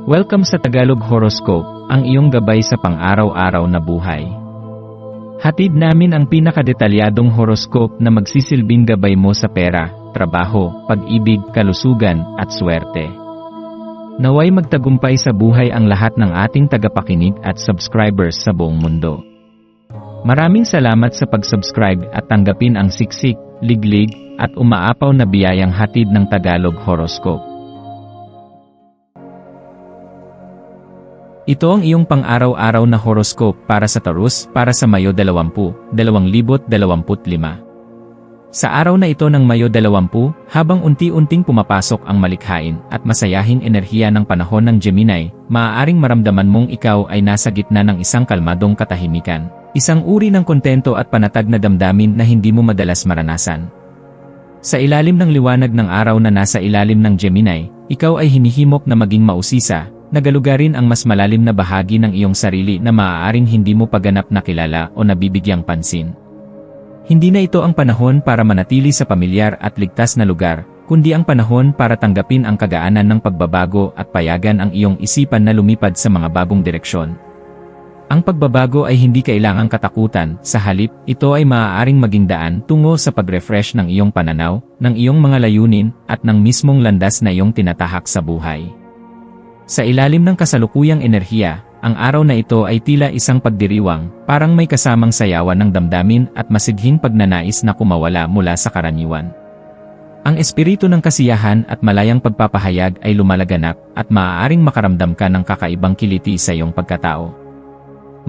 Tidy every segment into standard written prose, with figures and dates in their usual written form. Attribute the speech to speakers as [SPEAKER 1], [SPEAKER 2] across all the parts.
[SPEAKER 1] Welcome sa Tagalog Horoscope, ang iyong gabay sa pang-araw-araw na buhay. Hatid namin ang pinakadetalyadong horoscope na magsisilbing gabay mo sa pera, trabaho, pag-ibig, kalusugan, at swerte. Naway magtagumpay sa buhay ang lahat ng ating tagapakinig at subscribers sa buong mundo. Maraming salamat sa pag-subscribe at tanggapin ang siksik, liglig, at umaapaw na biyayang hatid ng Tagalog Horoscope. Ito ang iyong pang-araw-araw na horoscope para sa Taurus para sa Mayo 20, 2025. Sa araw na ito ng Mayo 20, habang unti-unting pumapasok ang malikhain at masayahing enerhiya ng panahon ng Gemini, maaaring maramdaman mong ikaw ay nasa gitna ng isang kalmadong katahimikan. Isang uri ng kontento at panatag na damdamin na hindi mo madalas maranasan. Sa ilalim ng liwanag ng araw na nasa ilalim ng Gemini, ikaw ay hinihimok na maging mausisa, nagalugarin ang mas malalim na bahagi ng iyong sarili na maaaring hindi mo paganap na kilala o nabibigyang pansin. Hindi na ito ang panahon para manatili sa pamilyar at ligtas na lugar, kundi ang panahon para tanggapin ang kagaanan ng pagbabago at payagan ang iyong isipan na lumipad sa mga bagong direksyon. Ang pagbabago ay hindi kailangang katakutan, sa halip, ito ay maaaring maging daan tungo sa pag-refresh ng iyong pananaw, ng iyong mga layunin, at ng mismong landas na iyong tinatahak sa buhay. Sa ilalim ng kasalukuyang enerhiya, ang araw na ito ay tila isang pagdiriwang, parang may kasamang sayawan ng damdamin at masidhing pagnanais na kumawala mula sa karaniwan. Ang espiritu ng kasiyahan at malayang pagpapahayag ay lumalaganap at maaaring makaramdam ka ng kakaibang kiliti sa iyong pagkatao.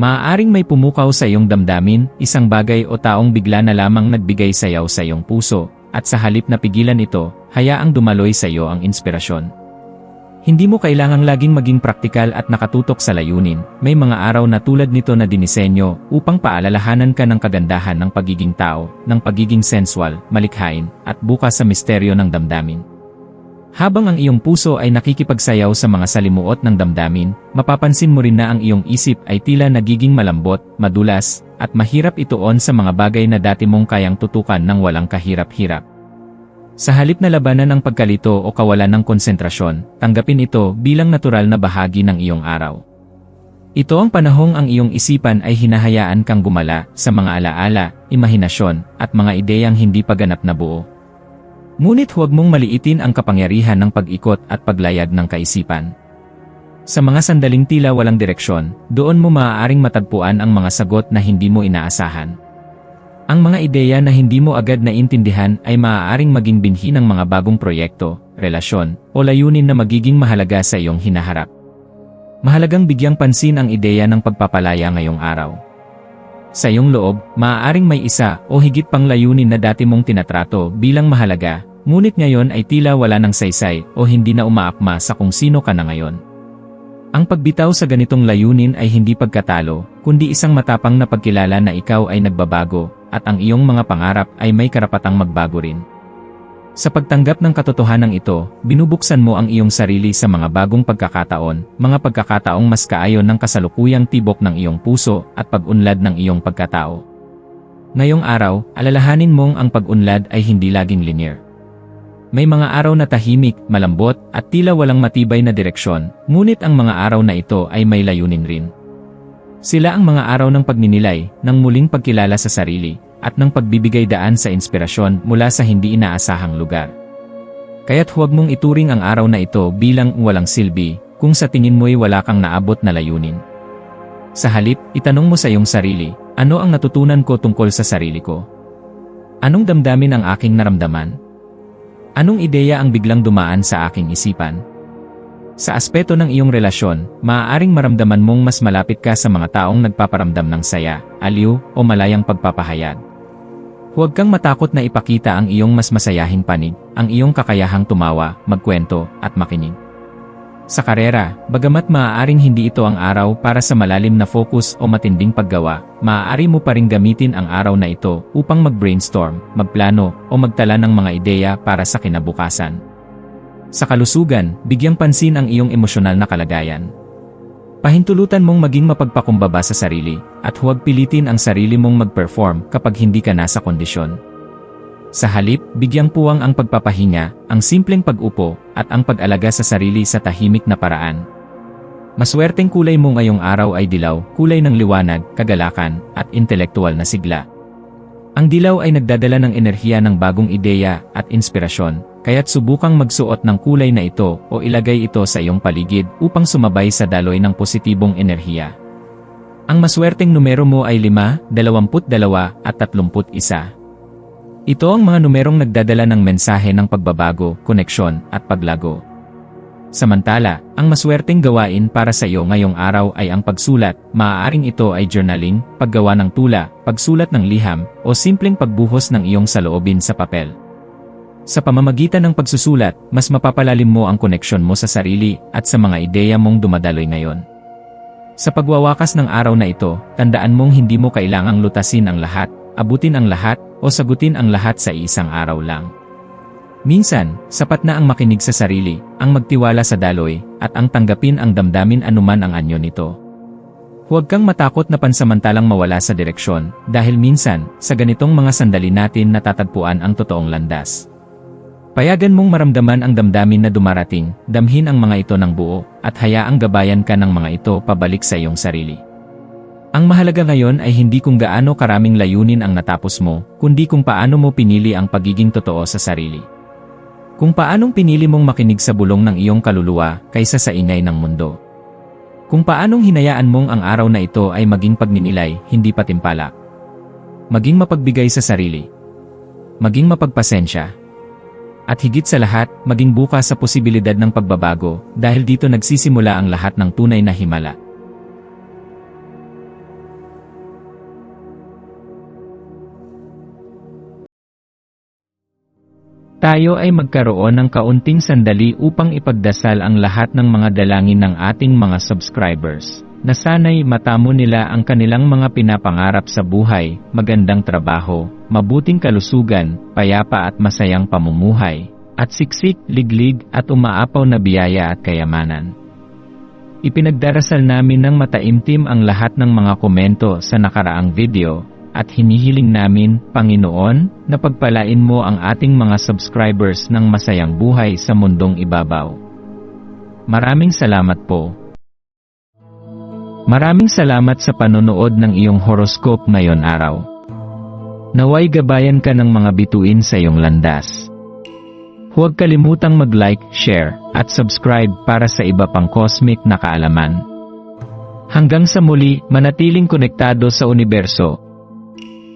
[SPEAKER 1] Maaaring may pumukaw sa iyong damdamin, isang bagay o taong bigla na lamang nagbigay sayaw sa iyong puso, at sa halip na pigilan ito, hayaang dumaloy sa iyo ang inspirasyon. Hindi mo kailangang laging maging praktikal at nakatutok sa layunin, may mga araw na tulad nito na dinisenyo upang paalalahanan ka ng kagandahan ng pagiging tao, ng pagiging sensual, malikhain, at bukas sa misteryo ng damdamin. Habang ang iyong puso ay nakikipagsayaw sa mga salimuot ng damdamin, mapapansin mo rin na ang iyong isip ay tila nagiging malambot, madulas, at mahirap ituon sa mga bagay na dati mong kayang tutukan ng walang kahirap-hirap. Sa halip na labanan ng pagkalito o kawalan ng konsentrasyon, tanggapin ito bilang natural na bahagi ng iyong araw. Ito ang panahong ang iyong isipan ay hinahayaan kang gumala sa mga alaala, imahinasyon, at mga ideyang hindi pa ganap na buo. Ngunit huwag mong maliitin ang kapangyarihan ng pag-ikot at paglayag ng kaisipan. Sa mga sandaling tila walang direksyon, doon mo maaaring matagpuan ang mga sagot na hindi mo inaasahan. Ang mga ideya na hindi mo agad naintindihan ay maaaring maging binhi ng mga bagong proyekto, relasyon, o layunin na magiging mahalaga sa iyong hinaharap. Mahalagang bigyang pansin ang ideya ng pagpapalaya ngayong araw. Sa iyong loob, maaaring may isa o higit pang layunin na dati mong tinatrato bilang mahalaga, ngunit ngayon ay tila wala ng saysay o hindi na umaakma sa kung sino ka na ngayon. Ang pagbitaw sa ganitong layunin ay hindi pagkatalo, kundi isang matapang na pagkilala na ikaw ay nagbabago, at ang iyong mga pangarap ay may karapatang magbago rin. Sa pagtanggap ng katotohanan ito, binubuksan mo ang iyong sarili sa mga bagong pagkakataon, mga pagkakataong mas kaayon ng kasalukuyang tibok ng iyong puso at pag-unlad ng iyong pagkatao. Ngayong araw, alalahanin mong ang pag-unlad ay hindi laging linear. May mga araw na tahimik, malambot, at tila walang matibay na direksyon, ngunit ang mga araw na ito ay may layunin rin. Sila ang mga araw ng pagninilay, ng muling pagkilala sa sarili, at ng pagbibigay daan sa inspirasyon mula sa hindi inaasahang lugar. Kaya't huwag mong ituring ang araw na ito bilang walang silbi, kung sa tingin mo'y wala kang naabot na layunin. Sa halip, itanong mo sa iyong sarili, ano ang natutunan ko tungkol sa sarili ko? Anong damdamin ang aking naramdaman? Anong ideya ang biglang dumaan sa aking isipan? Sa aspeto ng iyong relasyon, maaaring maramdaman mong mas malapit ka sa mga taong nagpaparamdam ng saya, aliw, o malayang pagpapahayag. Huwag kang matakot na ipakita ang iyong mas masayahing panig, ang iyong kakayahang tumawa, magkwento, at makinig. Sa karera, bagamat maaaring hindi ito ang araw para sa malalim na focus o matinding paggawa, maaari mo pa ring gamitin ang araw na ito upang mag-brainstorm, magplano, o magtala ng mga ideya para sa kinabukasan. Sa kalusugan, bigyang pansin ang iyong emosyonal na kalagayan. Pahintulutan mong maging mapagpakumbaba sa sarili, at huwag pilitin ang sarili mong mag-perform kapag hindi ka nasa kondisyon. Sa halip, bigyang puwang ang pagpapahinga, ang simpleng pag-upo, at ang pag-alaga sa sarili sa tahimik na paraan. Maswerteng kulay mo ngayong araw ay dilaw, kulay ng liwanag, kagalakan, at intelektual na sigla. Ang dilaw ay nagdadala ng enerhiya ng bagong ideya at inspirasyon, kaya't subukang magsuot ng kulay na ito o ilagay ito sa iyong paligid upang sumabay sa daloy ng positibong enerhiya. Ang maswerteng numero mo ay 5, 22 at 31. Ito ang mga numerong nagdadala ng mensahe ng pagbabago, koneksyon, at paglago. Samantala, ang maswerteng gawain para sa iyo ngayong araw ay ang pagsulat. Maaaring ito ay journaling, paggawa ng tula, pagsulat ng liham, o simpleng pagbuhos ng iyong saloobin sa papel. Sa pamamagitan ng pagsusulat, mas mapapalalim mo ang koneksyon mo sa sarili at sa mga ideya mong dumadaloy ngayon. Sa pagwawakas ng araw na ito, tandaan mong hindi mo kailangang lutasin ang lahat, abutin ang lahat, o sagutin ang lahat sa isang araw lang. Minsan, sapat na ang makinig sa sarili, ang magtiwala sa daloy, at ang tanggapin ang damdamin anuman ang anyo nito. Huwag kang matakot na pansamantalang mawala sa direksyon, dahil minsan, sa ganitong mga sandali natin natatagpuan ang totoong landas. Payagan mong maramdaman ang damdamin na dumarating, damhin ang mga ito ng buo, at hayaang gabayan ka ng mga ito pabalik sa iyong sarili. Ang mahalaga ngayon ay hindi kung gaano karaming layunin ang natapos mo, kundi kung paano mo pinili ang pagiging totoo sa sarili. Kung paanong pinili mong makinig sa bulong ng iyong kaluluwa kaysa sa ingay ng mundo. Kung paanong hinayaan mong ang araw na ito ay maging pagninilay, hindi patimpalak. Maging mapagbigay sa sarili. Maging mapagpasensya. At higit sa lahat, maging bukas sa posibilidad ng pagbabago, dahil dito nagsisimula ang lahat ng tunay na himala. Tayo ay magkaroon ng kaunting sandali upang ipagdasal ang lahat ng mga dalangin ng ating mga subscribers, na sana'y matamo nila ang kanilang mga pinapangarap sa buhay, magandang trabaho, mabuting kalusugan, payapa at masayang pamumuhay, at siksik, liglig at umaapaw na biyaya at kayamanan. Ipinagdarasal namin ng mataimtim ang lahat ng mga komento sa nakaraang video, at hinihiling namin, Panginoon, na pagpalain mo ang ating mga subscribers ng masayang buhay sa mundong ibabaw. Maraming salamat po. Maraming salamat sa panonood ng iyong horoscope ngayon araw. Naway gabayan ka ng mga bituin sa iyong landas. Huwag kalimutang mag-like, share, at subscribe para sa iba pang cosmic na kaalaman. Hanggang sa muli, manatiling konektado sa universo